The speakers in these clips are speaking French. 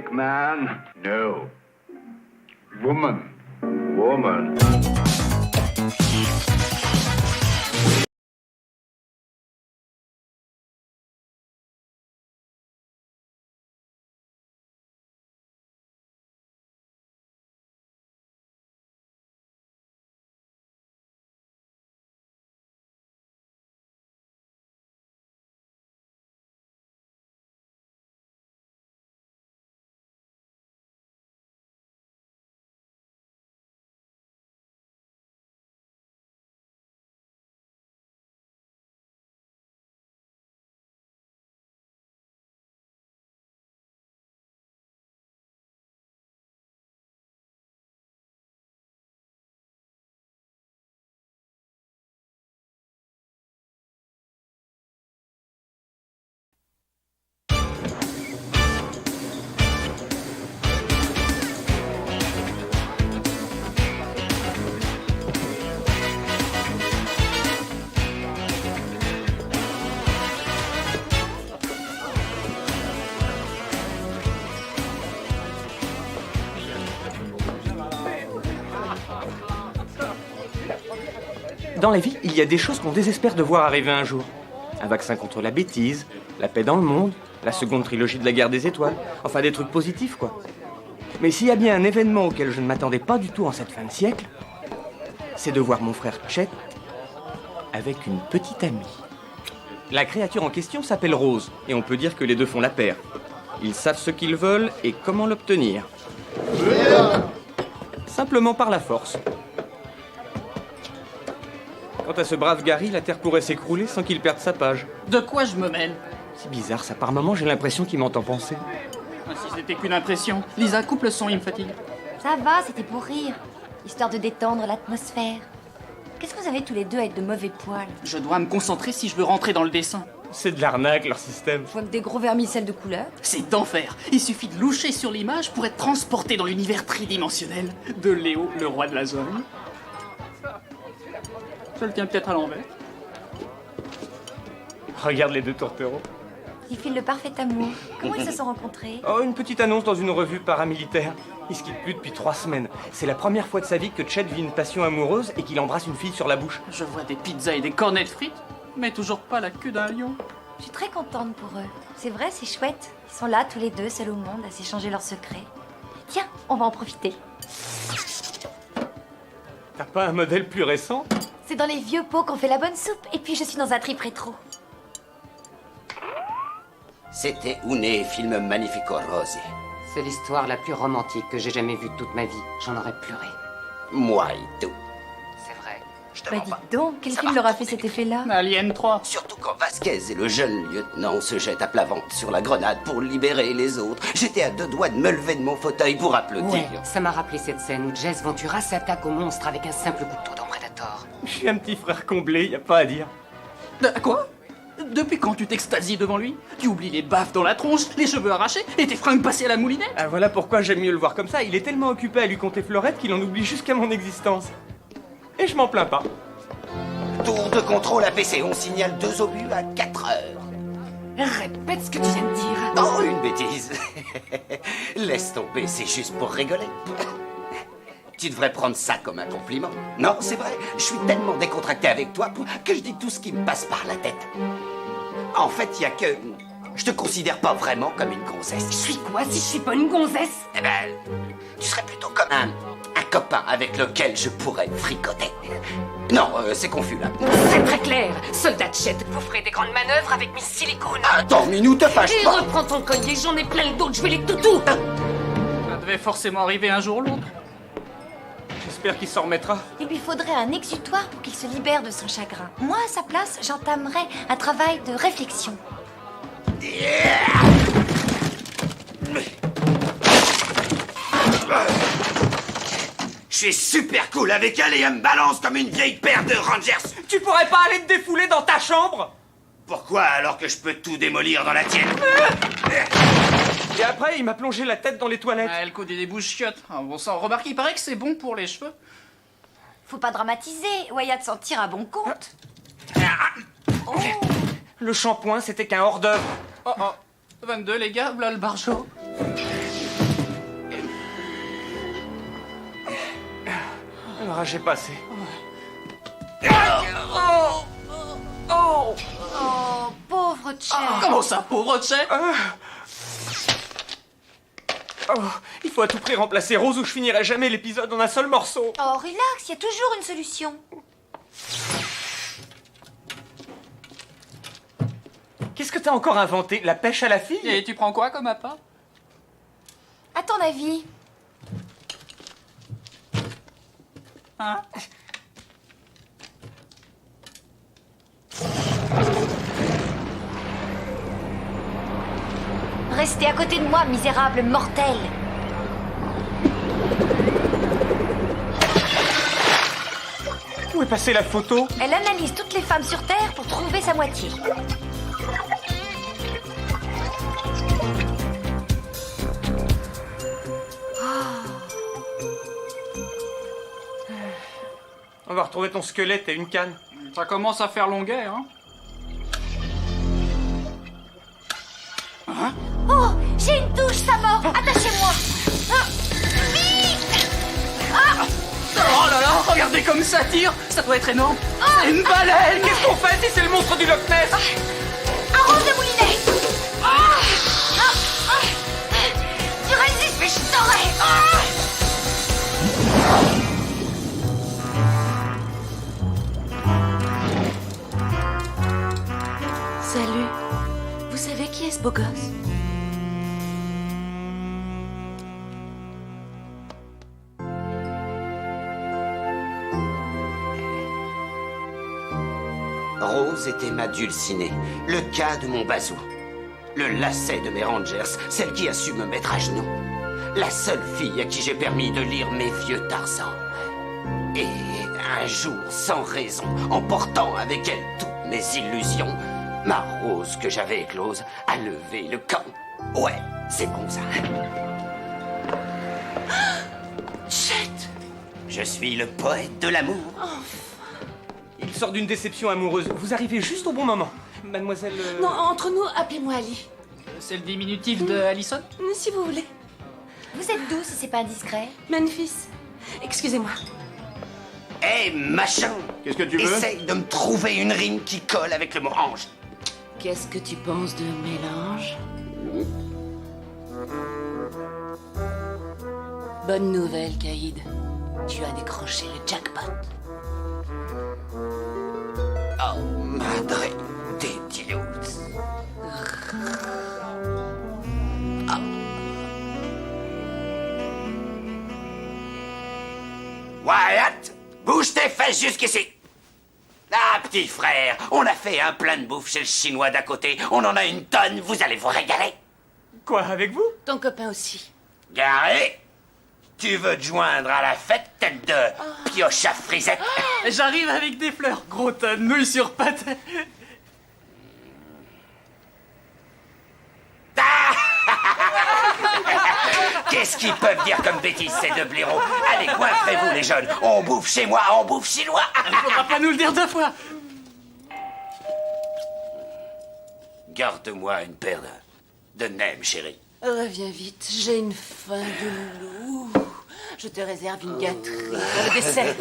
Think man? No. Woman. Woman. Dans la vie, il y a des choses qu'on désespère de voir arriver un jour. Un vaccin contre la bêtise, la paix dans le monde, la seconde trilogie de la guerre des étoiles. Enfin, des trucs positifs, quoi. Mais s'il y a bien un événement auquel je ne m'attendais pas du tout en cette fin de siècle, c'est de voir mon frère Chet avec une petite amie. La créature en question s'appelle Rose, et on peut dire que les deux font la paire. Ils savent ce qu'ils veulent et comment l'obtenir. Simplement par la force. Quant à ce brave Gary, la Terre pourrait s'écrouler sans qu'il perde sa page. De quoi je me mêle? C'est bizarre, ça. Par moments, j'ai l'impression qu'il m'entend penser. Si c'était qu'une impression. Lisa, coupe le son, il me fatigue. Ça va, c'était pour rire. Histoire de détendre l'atmosphère. Qu'est-ce que vous avez tous les deux avec de mauvais poils? Je dois me concentrer si je veux rentrer dans le dessin. C'est de l'arnaque, leur système. Je vois que des gros vermicelles de couleur. C'est d'enfer. Il suffit de loucher sur l'image pour être transporté dans l'univers tridimensionnel de Léo, le roi de la zone. Je le tiens peut-être à l'envers. Regarde les deux tourtereaux. Ils filent le parfait amour. Comment ils se sont rencontrés? Oh, une petite annonce dans une revue paramilitaire. Ils se quittent plus depuis 3 semaines. C'est la première fois de sa vie que Chet vit une passion amoureuse et qu'il embrasse une fille sur la bouche. Je vois des pizzas et des cornets de frites, mais toujours pas la queue d'un lion. Je suis très contente pour eux. C'est vrai, c'est chouette. Ils sont là tous les deux, seuls au monde, à s'échanger leurs secrets. Tiens, on va en profiter. T'as pas un modèle plus récent? C'est dans les vieux pots qu'on fait la bonne soupe. Et puis je suis dans un trip rétro. C'était Une film magnifico rosé. C'est l'histoire la plus romantique que j'ai jamais vue de toute ma vie. J'en aurais pleuré. Moi et tout. C'est vrai. Je te Bah mens dis pas. donc, quel Ça film va. leur a fait cet effet-là? Alien 3. Surtout quand Vasquez et le jeune lieutenant se jettent à plat ventre sur la grenade pour libérer les autres. J'étais à 2 doigts de me lever de mon fauteuil pour applaudir. Ouais, ça m'a rappelé cette scène où Jess Ventura s'attaque au monstre avec un simple couteau dans Predator. Je suis un petit frère comblé, y a pas à dire. Quoi? Depuis quand tu t'extasies devant lui? Tu oublies les baffes dans la tronche, les cheveux arrachés et tes fringues passées à la moulinette? Ah, voilà pourquoi j'aime mieux le voir comme ça. Il est tellement occupé à lui compter Fleurette qu'il en oublie jusqu'à mon existence. Et je m'en plains pas. Tour de contrôle à PC, on signale 2 obus à 4 heures. Répète ce que tu viens de dire. Oh, une bêtise. Laisse tomber, c'est juste pour rigoler. Tu devrais prendre ça comme un compliment. Non, c'est vrai, je suis tellement décontracté avec toi que je dis tout ce qui me passe par la tête. En fait, il y a que... Je te considère pas vraiment comme une gonzesse. Je suis quoi si je suis pas une gonzesse? Eh ben, tu serais plutôt comme un copain avec lequel je pourrais fricoter. Non, c'est confus là. C'est très clair. Soldat Chet, vous ferez des grandes manœuvres avec mes silicones. Attends, Minou, te fâche Et pas. reprends ton collier, j'en ai plein d'autres, je vais les toutous. Ça devait forcément arriver un jour ou l'autre. J'espère qu'il s'en remettra. Il lui faudrait un exutoire pour qu'il se libère de son chagrin. Moi, à sa place, j'entamerais un travail de réflexion. Je suis super cool avec elle et elle me balance comme une vieille paire de Rangers. Tu pourrais pas aller te défouler dans ta chambre? Pourquoi alors que je peux tout démolir dans la tienne? Et après, il m'a plongé la tête dans les toilettes. Ah, elle codait des bouches chiottes. Ah, bon sang, remarque, il paraît que c'est bon pour les cheveux. Faut pas dramatiser. Wyatt s'en tire à bon compte. Oh. Le shampoing, c'était qu'un hors-d'œuvre. Oh oh. 22, les gars, voilà le barjot. Ah, j'ai passé. Oh, pauvre Chet. Comment ça, pauvre Chet? Oh, il faut à tout prix remplacer Rose ou je finirai jamais l'épisode en un seul morceau. Oh, relax, il y a toujours une solution. Qu'est-ce que t'as encore inventé? La pêche à la fille? Et tu prends quoi comme appât? À ton avis? Hein? Restez à côté de moi, misérable mortel. Où est passée la photo? Elle analyse toutes les femmes sur Terre pour trouver sa moitié. On va retrouver ton squelette et une canne. Ça commence à faire longuet, hein? Oh, j'ai une touche, ça mord. Attachez-moi. Ah, vite. Ah, Oh là là, regardez comme ça tire! Ça doit être énorme! C'est une baleine! Qu'est-ce qu'on fait si c'est le monstre du Loch Ness? arrose le moulinet. Tu résistes, mais je t'aurai. Salut. Vous savez qui est ce beau gosse? Rose était ma dulcinée, le cas de mon bazou. Le lacet de mes Rangers, celle qui a su me mettre à genoux. La seule fille à qui j'ai permis de lire mes vieux Tarzan. Et un jour, sans raison, en portant avec elle toutes mes illusions, ma Rose que j'avais éclose a levé le camp. Ouais, c'est bon ça. Chet! Je suis le poète de l'amour. Il sort d'une déception amoureuse. Vous arrivez juste au bon moment. Mademoiselle... Non, entre nous, appelez-moi Ali. C'est le diminutif de Allison? Si vous voulez. Vous êtes d'où si c'est pas indiscret? Memphis. Excusez-moi. Hé, machin! Qu'est-ce que tu veux? Essaye de me trouver une rime qui colle avec le mot ange. Qu'est-ce que tu penses de mélange? Bonne nouvelle, Caïd. Tu as décroché le jackpot. Oh, madre de Dios. Wyatt, bouge tes fesses jusqu'ici. Ah, petit frère, on a fait un plein de bouffe chez le Chinois d'à côté. On en a une tonne, vous allez vous régaler. Quoi, avec vous? Ton copain aussi. Garé, tu veux te joindre à la fête, tête de pioche à frisette? J'arrive avec des fleurs, gros tas de nouilles sur pattes. Qu'est-ce qu'ils peuvent dire comme bêtises, ces deux blaireaux? Allez, coiffez-vous, les jeunes. On bouffe chez moi, on bouffe chinois. Il faudra pas nous le dire deux fois. Garde-moi une paire de nems, chérie. Reviens vite, j'ai une faim de loup. Je te réserve une gâterie pour le dessert.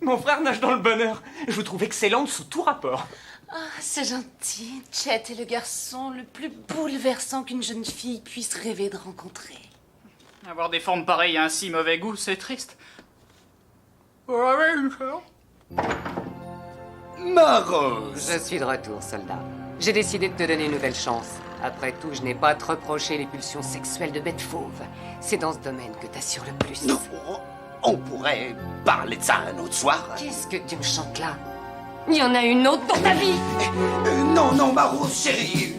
Mon frère nage dans le bonheur. Je vous trouve excellente sous tout rapport. Ah, c'est gentil. Chet est le garçon le plus bouleversant qu'une jeune fille puisse rêver de rencontrer. Avoir des formes pareilles et un si mauvais goût, c'est triste. Ma Rose. Je suis de retour, soldat. J'ai décidé de te donner une nouvelle chance. Après tout, je n'ai pas à te reprocher les pulsions sexuelles de bête fauve. C'est dans ce domaine que t'assures le plus. Non, on pourrait parler de ça un autre soir. Qu'est-ce que tu me chantes là? Il y en a une autre dans ta vie! Non, non, ma Rose, chérie.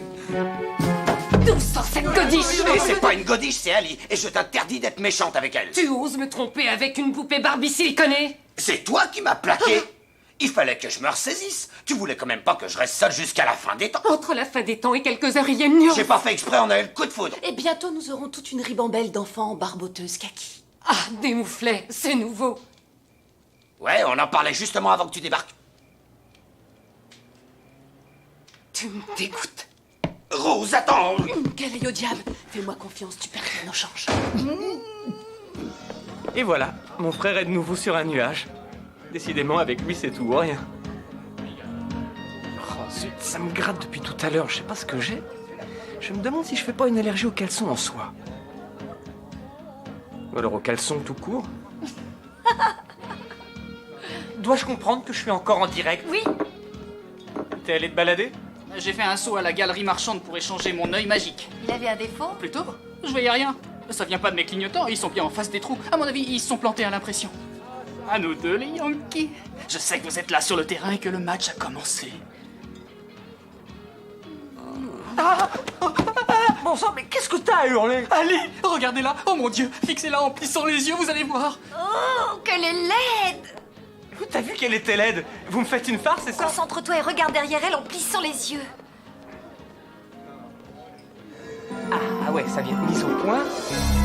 D'où sort cette godiche? Et c'est pas une godiche, c'est Ali. Et je t'interdis d'être méchante avec elle. Tu oses me tromper avec une poupée Barbie siliconée? C'est toi qui m'as plaqué. Il fallait que je me ressaisisse. Tu voulais quand même pas que je reste seul jusqu'à la fin des temps. Entre la fin des temps et quelques heures, il y a une nuance. J'ai pas fait exprès, on a eu le coup de foudre. Et bientôt, nous aurons toute une ribambelle d'enfants en barboteuse kaki. Ah, des mouflets, c'est nouveau. Ouais, on en parlait justement avant que tu débarques. Tu me dégoûtes. Rose, attends! Quel est au diable? Fais-moi confiance, tu perds rien au change. Et voilà, mon frère est de nouveau sur un nuage. Décidément, avec lui, c'est tout ou rien. Oh zut, ça me gratte depuis tout à l'heure, je sais pas ce que j'ai. Je me demande si je fais pas une allergie aux caleçons en soi. Ou alors aux caleçons tout court. Dois-je comprendre que je suis encore en direct? Oui. T'es allé te balader? J'ai fait un saut à la galerie marchande pour échanger mon œil magique. Il avait un défaut? Plutôt, je voyais rien. Ça vient pas de mes clignotants, ils sont bien en face des trous. À mon avis, ils se sont plantés à l'impression. À nous deux, les Yankees. Je sais que vous êtes là sur le terrain et que le match a commencé. Bon sang, mais qu'est-ce que t'as à hurler? Allez, regardez-la. Oh mon Dieu, fixez-la en plissant les yeux, vous allez voir. Oh, qu'elle est laide! T'as vu qu'elle était laide? Vous me faites une farce, c'est ça? Concentre-toi et regarde derrière elle en plissant les yeux. Ah ouais, ça vient de mise au point.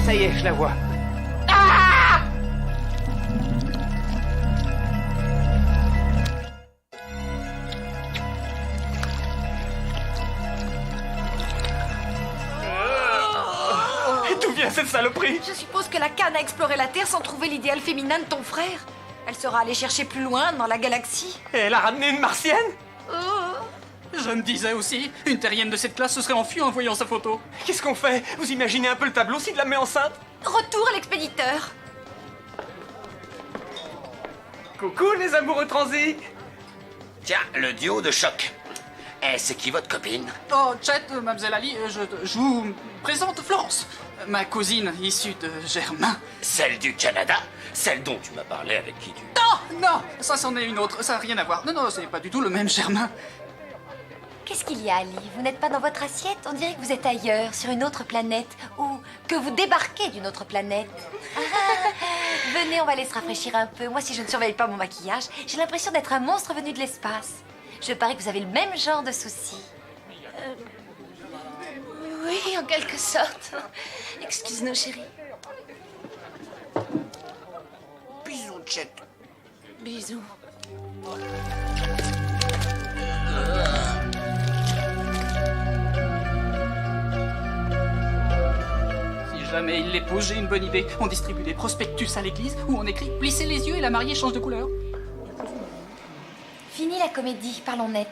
Ça y est, je la vois. Et d'où vient cette saloperie? Je suppose que la canne a exploré la Terre sans trouver l'idéal féminin de ton frère. Elle sera allée chercher plus loin dans la galaxie. Et elle a ramené une martienne? Je me disais aussi, une terrienne de cette classe se serait enfuie en voyant sa photo. Qu'est-ce qu'on fait? Vous imaginez un peu le tableau s'il la met enceinte? Retour à l'expéditeur. Coucou les amoureux transis! Tiens, le duo de choc. Eh, c'est qui votre copine? Oh, Chet, mademoiselle Ali, je vous présente Florence, ma cousine issue de Germain. Celle du Canada? Celle dont tu m'as parlé avec qui tu... Non, ça c'en est une autre, ça n'a rien à voir. Non, c'est pas du tout le même Germain. Qu'est-ce qu'il y a, Ali? Vous n'êtes pas dans votre assiette? On dirait que vous êtes ailleurs, sur une autre planète. Ou que vous débarquez d'une autre planète. Venez, on va aller se rafraîchir un peu. Moi, si je ne surveille pas mon maquillage, j'ai l'impression d'être un monstre venu de l'espace. Je parie que vous avez le même genre de soucis. Oui, en quelque sorte. Excuse-nous, chérie. Bisous, Chet. Bisous. Si jamais il l'épouse, j'ai une bonne idée. On distribue des prospectus à l'église où on écrit « Plissez les yeux et la mariée change de couleur ». Fini la comédie, parlons net.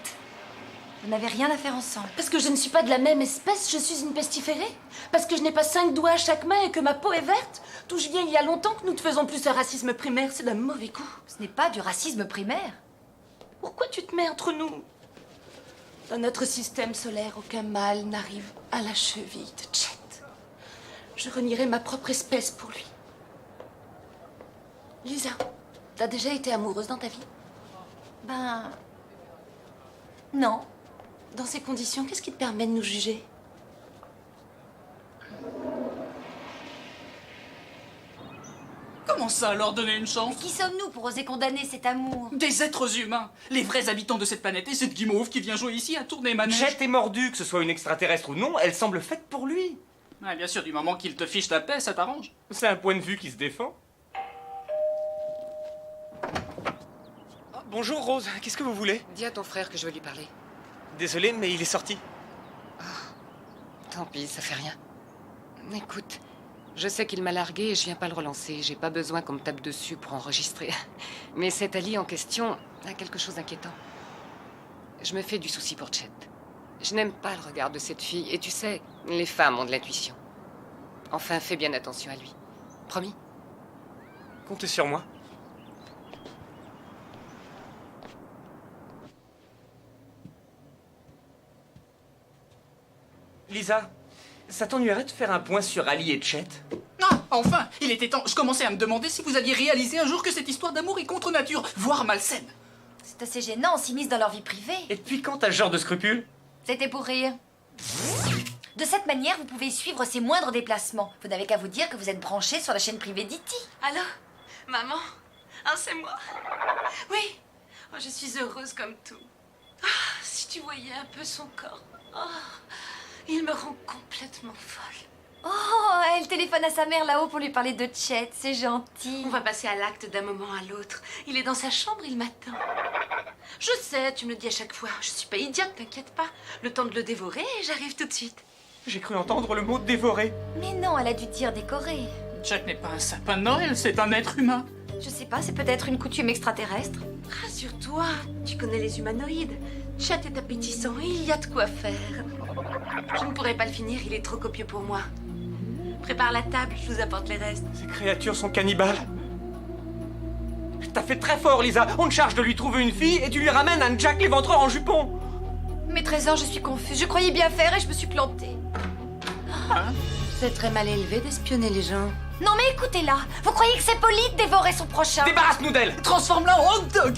Vous n'avez rien à faire ensemble. Parce que je ne suis pas de la même espèce, je suis une pestiférée? Parce que je n'ai pas 5 doigts à chaque main et que ma peau est verte? Touche bien, il y a longtemps que nous ne faisons plus ce racisme primaire, c'est d'un mauvais coup. Ce n'est pas du racisme primaire. Pourquoi tu te mets entre nous? Dans notre système solaire, aucun mal n'arrive à la cheville de Chet. Je renierai ma propre espèce pour lui. Lisa, t'as déjà été amoureuse dans ta vie? Ben... non. Dans ces conditions, qu'est-ce qui te permet de nous juger? Comment ça, leur donner une Mais chance? qui sommes-nous pour oser condamner cet amour? Des êtres humains, les vrais habitants de cette planète, et cette guimauve qui vient jouer ici à tourner manège. Chet est mordu, que ce soit une extraterrestre ou non, elle semble faite pour lui. Ouais, bien sûr, du moment qu'il te fiche ta paix, ça t'arrange. C'est un point de vue qui se défend. Ah, bonjour Rose, qu'est-ce que vous voulez? Dis à ton frère que je veux lui parler. Désolé, mais il est sorti. Tant pis, ça fait rien. Écoute, je sais qu'il m'a largué et je viens pas le relancer. J'ai pas besoin qu'on me tape dessus pour enregistrer. Mais cet Ali en question a quelque chose d'inquiétant. Je me fais du souci pour Chet. Je n'aime pas le regard de cette fille. Et tu sais, les femmes ont de l'intuition. Enfin, fais bien attention à lui. Promis? Comptez sur moi. Lisa, ça t'ennuierait de faire un point sur Ali et Chet? Ah, enfin, il était temps. Je commençais à me demander si vous aviez réalisé un jour que cette histoire d'amour est contre nature, voire malsaine. C'est assez gênant, on s'immisce dans leur vie privée. Et depuis quand t'as ce genre de scrupules? C'était pour rire. De cette manière, vous pouvez suivre ses moindres déplacements. Vous n'avez qu'à vous dire que vous êtes branché sur la chaîne privée d'E.T. Allô? Maman? Ah, c'est moi. Oui. Oh, je suis heureuse comme tout. Ah, si tu voyais un peu son corps. Oh, il me rend complètement folle. Oh, elle téléphone à sa mère là-haut pour lui parler de Chet. C'est gentil. On va passer à l'acte d'un moment à l'autre. Il est dans sa chambre, il m'attend. Je sais, tu me le dis à chaque fois. Je suis pas idiote, t'inquiète pas. Le temps de le dévorer et j'arrive tout de suite. J'ai cru entendre le mot dévorer. Mais non, elle a dû dire décoré. Chet n'est pas un sapin de Noël, c'est un être humain. Je sais pas, c'est peut-être une coutume extraterrestre. Rassure-toi, tu connais les humanoïdes. Chet est appétissant et il y a de quoi faire. Je ne pourrai pas le finir, il est trop copieux pour moi. Prépare la table, je vous apporte les restes. Ces créatures sont cannibales. T'as fait très fort, Lisa. On te charge de lui trouver une fille et tu lui ramènes un Jack l'éventreur en jupon. Mais Trésor, je suis confuse. Je croyais bien faire et je me suis plantée. C'est très mal élevé d'espionner les gens. Non mais écoutez-la. Vous croyez que c'est poli de dévorer son prochain? Débarrasse-nous d'elle. Transforme-la en hot dog.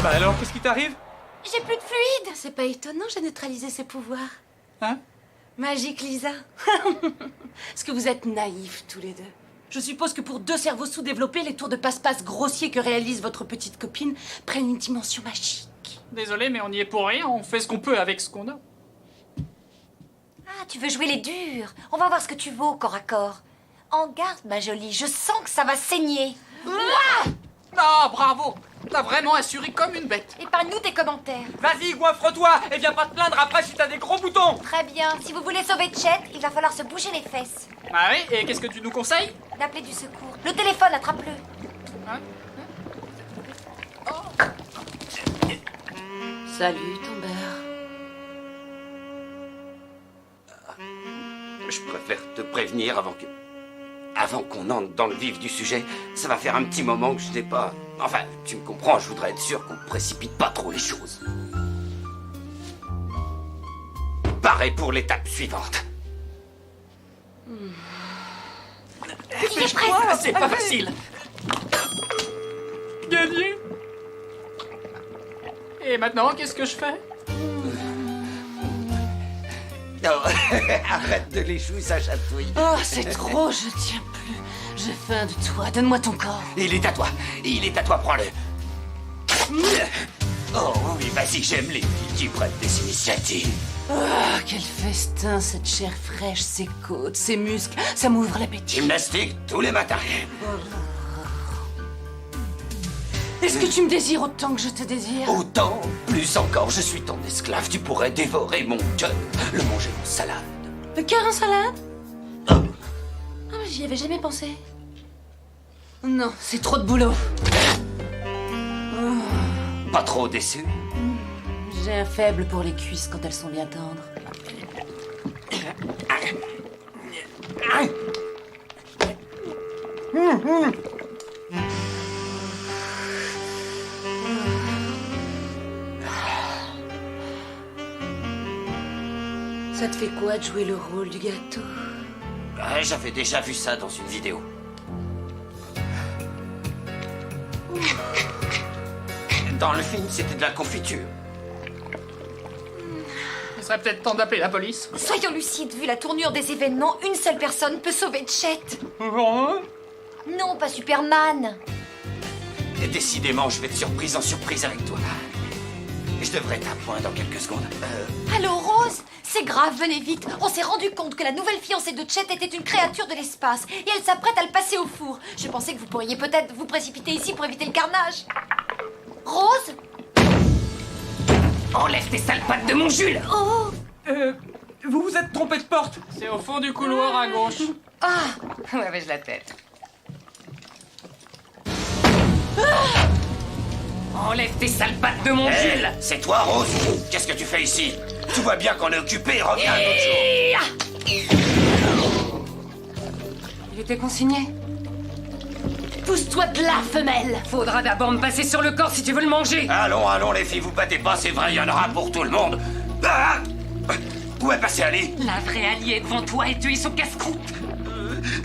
Bah alors, qu'est-ce qui t'arrive? J'ai plus de fluide. C'est pas étonnant, j'ai neutralisé ses pouvoirs. Hein? Magique, Lisa. Est-ce que vous êtes naïfs tous les deux? Je suppose que pour deux cerveaux sous-développés, les tours de passe-passe grossiers que réalise votre petite copine prennent une dimension magique. Désolé, mais on y est pour rien, on fait ce qu'on peut avec ce qu'on a. Ah, tu veux jouer les durs. On va voir ce que tu vaux corps à corps. En garde, ma jolie. Je sens que ça va saigner. Ah, bravo! T'as vraiment assuré comme une bête. Épargne-nous tes commentaires. Vas-y, goinfre-toi et viens pas te plaindre après si t'as des gros boutons. Très bien. Si vous voulez sauver Chet, il va falloir se bouger les fesses. Ah oui? Et qu'est-ce que tu nous conseilles? D'appeler du secours. Le téléphone, attrape-le. Salut, ton beurre. Je préfère te prévenir avant qu'on entre dans le vif du sujet. Ça va faire un petit moment que je n'ai pas... Enfin, tu me comprends, je voudrais être sûr qu'on ne précipite pas trop les choses. Pareil pour l'étape suivante. Dépêche-toi, c'est pas facile. Gagné. Et maintenant, qu'est-ce que je fais? Oh, arrête de les jouer, ça chatouille. Oh, c'est trop, je tiens plus. J'ai faim de toi, donne-moi ton corps. Il est à toi, prends-le. Oh oui, vas-y, j'aime les filles qui prennent des initiatives. Ah, quel festin, cette chair fraîche, ses côtes, ses muscles, ça m'ouvre l'appétit. Gymnastique tous les matins. Est-ce que tu me désires autant que je te désire? Autant, plus encore, je suis ton esclave. Tu pourrais dévorer mon cœur, le manger en salade. Le cœur en salade? Oh. Ah, mais j'y avais jamais pensé. Non, c'est trop de boulot. Pas trop déçu? J'ai un faible pour les cuisses quand elles sont bien tendres. Ça te fait quoi de jouer le rôle du gâteau? J'avais déjà vu ça dans une vidéo. Dans le film, c'était de la confiture. Il serait peut-être temps d'appeler la police. Soyons lucides, vu la tournure des événements, une seule personne peut sauver Chet. Non, pas Superman. Et décidément, je vais de surprise en surprise avec toi. Je devrais être à point dans quelques secondes. Allô, Rose? C'est grave, venez vite. On s'est rendu compte que la nouvelle fiancée de Chet était une créature de l'espace et elle s'apprête à le passer au four. Je pensais que vous pourriez peut-être vous précipiter ici pour éviter le carnage. Rose? Enlève tes sales pattes de mon Jules! Oh! Vous vous êtes trompé de porte. C'est au fond du couloir à gauche. Ouais, mais je la tête. Enlève tes sales pattes de mon Jules! C'est toi, Rose? Qu'est-ce que tu fais ici? Tu vois bien qu'on est occupé, reviens un autre jour. Il était consigné. Pousse-toi de là, femelle! Faudra d'abord me passer sur le corps si tu veux le manger. Allons, allons, les filles, vous battez pas, c'est vrai, il y en aura pour tout le monde. Ah! Où est passé Ali? La vraie alliée est devant toi et tu es son casse-croûte.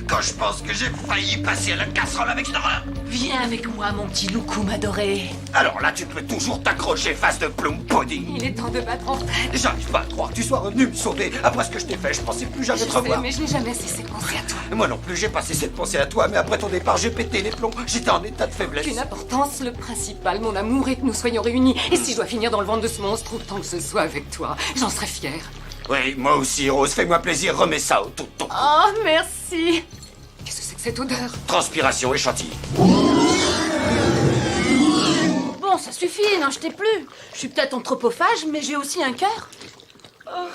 Quand je pense que j'ai failli passer à la casserole avec Nora. Viens avec moi, mon petit loukoum adoré. Alors là, tu peux toujours t'accrocher face de plum pudding. Il est temps de battre en retraite. J'arrive pas à croire que tu sois revenu me sauver. Après ce que je t'ai fait, je pensais plus jamais Je te sais, revoir. mais je n'ai jamais cessé de penser à toi. Moi non plus, j'ai pas cessé de penser à toi, mais après ton départ, j'ai pété les plombs. J'étais en état de faiblesse. Qu'une importance, le principal, mon amour, est que nous soyons réunis. Et si je dois finir dans le ventre de ce monstre, autant que ce soit avec toi, j'en serais fière. Oui, moi aussi, Rose. Fais-moi plaisir, remets ça autour de ton cou. Oh, merci. Qu'est-ce que c'est que cette odeur? Transpiration échantillée. Bon, ça suffit, n'en jetez plus. Je suis peut-être anthropophage, mais j'ai aussi un cœur. Oh,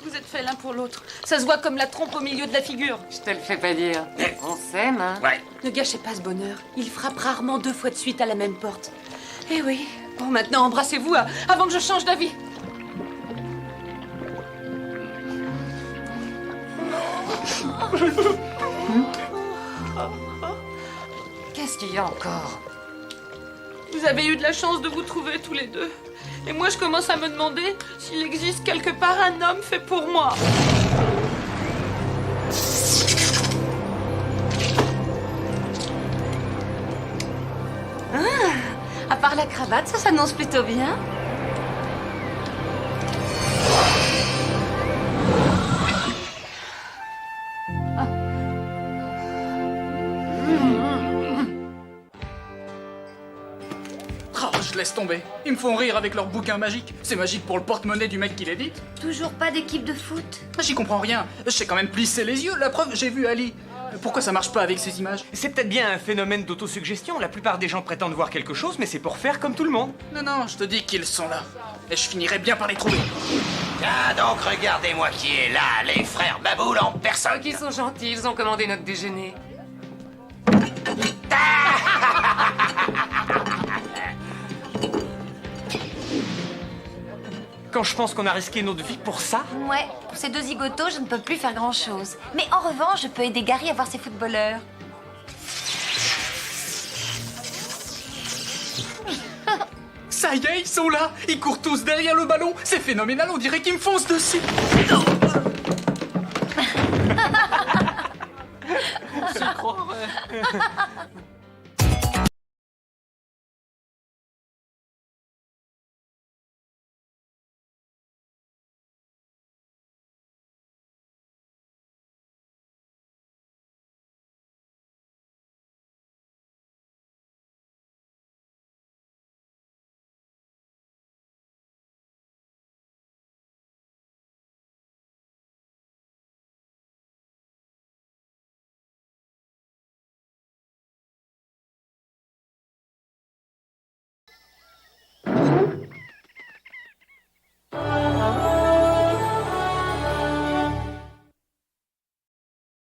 vous êtes faits l'un pour l'autre. Ça se voit comme la trompe au milieu de la figure. Je te le fais pas dire. On s'aime, hein? Ouais. Ne gâchez pas ce bonheur. Il frappe rarement 2 fois de suite à la même porte. Eh oui. Bon, maintenant, embrassez-vous avant que je change d'avis. Qu'est-ce qu'il y a encore? Vous avez eu de la chance de vous trouver tous les deux. Et moi, je commence à me demander s'il existe quelque part un homme fait pour moi. Ah, à part la cravate, ça s'annonce plutôt bien. Oh, je laisse tomber. Ils me font rire avec leurs bouquins magiques. C'est magique pour le porte-monnaie du mec qui l'édite. Toujours pas d'équipe de foot. J'y comprends rien. Je sais quand même plisser les yeux. La preuve, j'ai vu Ali. Pourquoi ça marche pas avec ces images? C'est peut-être bien un phénomène d'autosuggestion. La plupart des gens prétendent voir quelque chose, mais c'est pour faire comme tout le monde. Non, je te dis qu'ils sont là. Et je finirai bien par les trouver. Ah, donc regardez-moi qui est là, les frères Baboul en personne. Ils sont gentils, ils ont commandé notre déjeuner. Quand je pense qu'on a risqué notre vie pour ça, Ouais, pour ces 2 zigotos, je ne peux plus faire grand-chose. Mais en revanche, je peux aider Gary à voir ses footballeurs. Ça y est, ils sont là. Ils courent tous derrière le ballon. C'est phénoménal, on dirait qu'ils me foncent dessus. On se croirait.